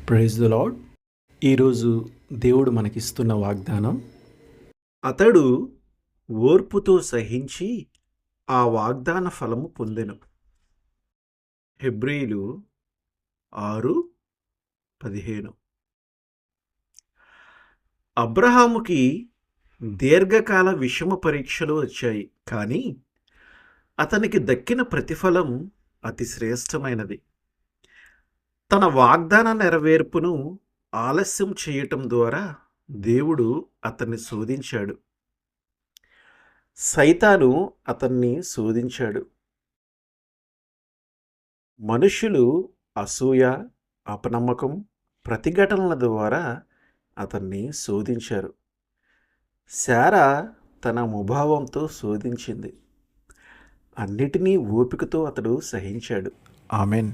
Praise the lord. ఈరోజు దేవుడు మనకిస్తున్న వాగ్దానం, అతడు ఓర్పుతో సహించి ఆ వాగ్దాన ఫలము పొందెను. హెబ్రీయులు 6:15. అబ్రహాముకి దీర్ఘకాల విషమ పరీక్షలు వచ్చాయి, కానీ అతనికి దక్కిన ప్రతిఫలం అతి శ్రేష్టమైనది. తన వాగ్దాన నెరవేర్పును ఆలస్యం చేయటం ద్వారా దేవుడు అతన్ని శోధించాడు. సైతాను అతన్ని శోధించాడు. మనుషులు అసూయ, అపనమ్మకం, ప్రతిఘటనల ద్వారా అతన్ని శోధించారు. శారా తన ముభావంతో శోధించింది. అన్నిటినీ ఓపికతో అతడు సహించాడు. ఆమెన్.